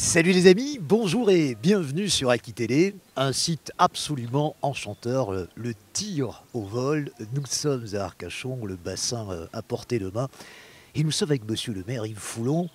Salut les amis, bonjour et bienvenue sur Aki Télé, un site absolument enchanteur, le tir au vol. Nous sommes à Arcachon, le bassin à portée de main, et nous sommes avec monsieur le maire Yves Foulon.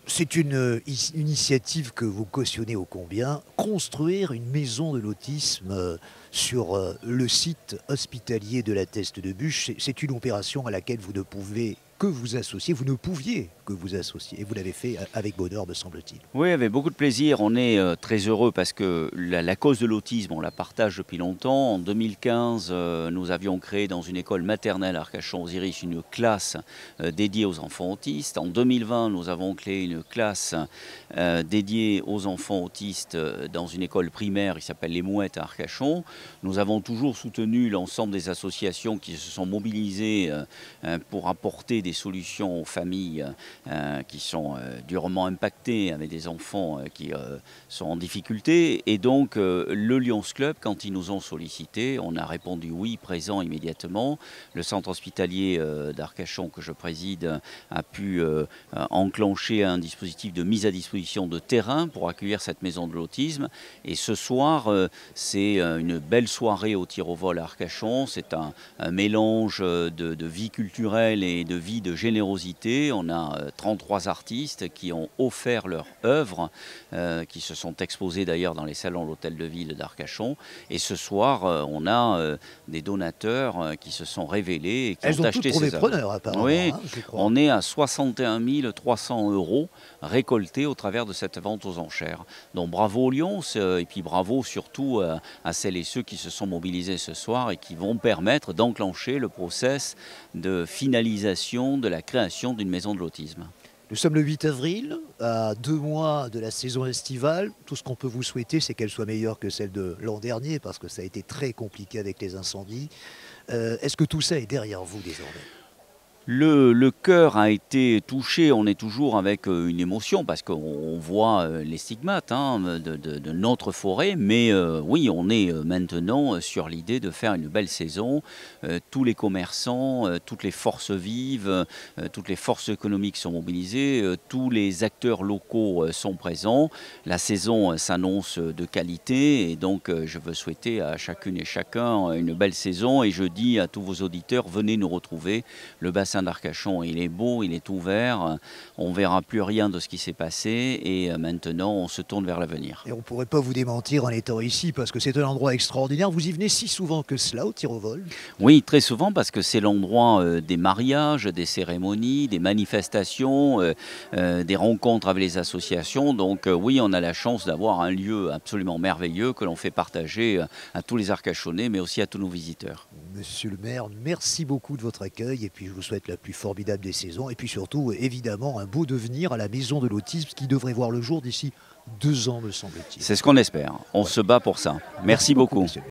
C'est une initiative que vous cautionnez ô combien, construire une maison de l'autisme sur le site hospitalier de la Teste de Buch. C'est une opération à laquelle vous ne pouvez que vous associer, vous ne pouviez que vous associer, et vous l'avez fait avec bonheur, me semble-t-il. Oui, avec beaucoup de plaisir. On est très heureux parce que la cause de l'autisme, on la partage depuis longtemps. En 2015, nous avions créé dans une école maternelle à Arcachon-aux-Iris une classe dédiée aux enfants autistes. En 2020, nous avons créé une classe dédiée aux enfants autistes dans une école primaire qui s'appelle Les Mouettes à Arcachon. Nous avons toujours soutenu l'ensemble des associations qui se sont mobilisées pour apporter des solutions aux familles qui sont durement impactées avec des enfants qui sont en difficulté. Et donc le Lions Club, quand ils nous ont sollicité, on a répondu oui, présent immédiatement. Le centre hospitalier d'Arcachon que je préside a pu enclencher un dispositif de mise à disposition de terrain pour accueillir cette maison de l'autisme. Et ce soir, c'est une belle soirée au tir au vol à Arcachon. C'est un mélange de vie culturelle et de vie de générosité. On a 33 artistes qui ont offert leur œuvre, qui se sont exposés d'ailleurs dans les salons de l'hôtel de ville d'Arcachon. Et ce soir, on a des donateurs qui se sont révélés et qui Elles ont ont acheté toutes trouvé ces œuvres. preneur, apparemment, Oui, hein, je crois. on est à 61 300 € récoltés au travers de cette vente aux enchères. Donc bravo aux Lions et puis bravo surtout à celles et ceux qui se sont mobilisés ce soir et qui vont permettre d'enclencher le process de finalisation de la création d'une maison de l'autisme. Nous sommes le 8 avril, à 2 mois de la saison estivale. Tout ce qu'on peut vous souhaiter, c'est qu'elle soit meilleure que celle de l'an dernier, parce que ça a été très compliqué avec les incendies. Est-ce que tout ça est derrière vous désormais ? Le cœur a été touché, on est toujours avec une émotion parce qu'on voit les stigmates de notre forêt, mais oui, on est maintenant sur l'idée de faire une belle saison. Tous les commerçants, toutes les forces vives, toutes les forces économiques sont mobilisées, tous les acteurs locaux sont présents. La saison s'annonce de qualité et donc je veux souhaiter à chacune et chacun une belle saison et je dis à tous vos auditeurs, venez nous retrouver. Le bassin d'Arcachon, il est beau, il est ouvert, on ne verra plus rien de ce qui s'est passé et maintenant on se tourne vers l'avenir. Et on ne pourrait pas vous démentir en étant ici, parce que c'est un endroit extraordinaire. Vous y venez si souvent que cela au tir au vol ? Oui, très souvent parce que c'est l'endroit des mariages, des cérémonies, des manifestations, des rencontres avec les associations. Donc oui, on a la chance d'avoir un lieu absolument merveilleux que l'on fait partager à tous les Arcachonnais, mais aussi à tous nos visiteurs. Monsieur le maire, merci beaucoup de votre accueil et puis je vous souhaite la plus formidable des saisons et puis surtout, évidemment, un beau devenir à la maison de l'autisme qui devrait voir le jour d'ici 2 ans, me semble-t-il. C'est ce qu'on espère. On se bat pour ça. Merci beaucoup. Monsieur.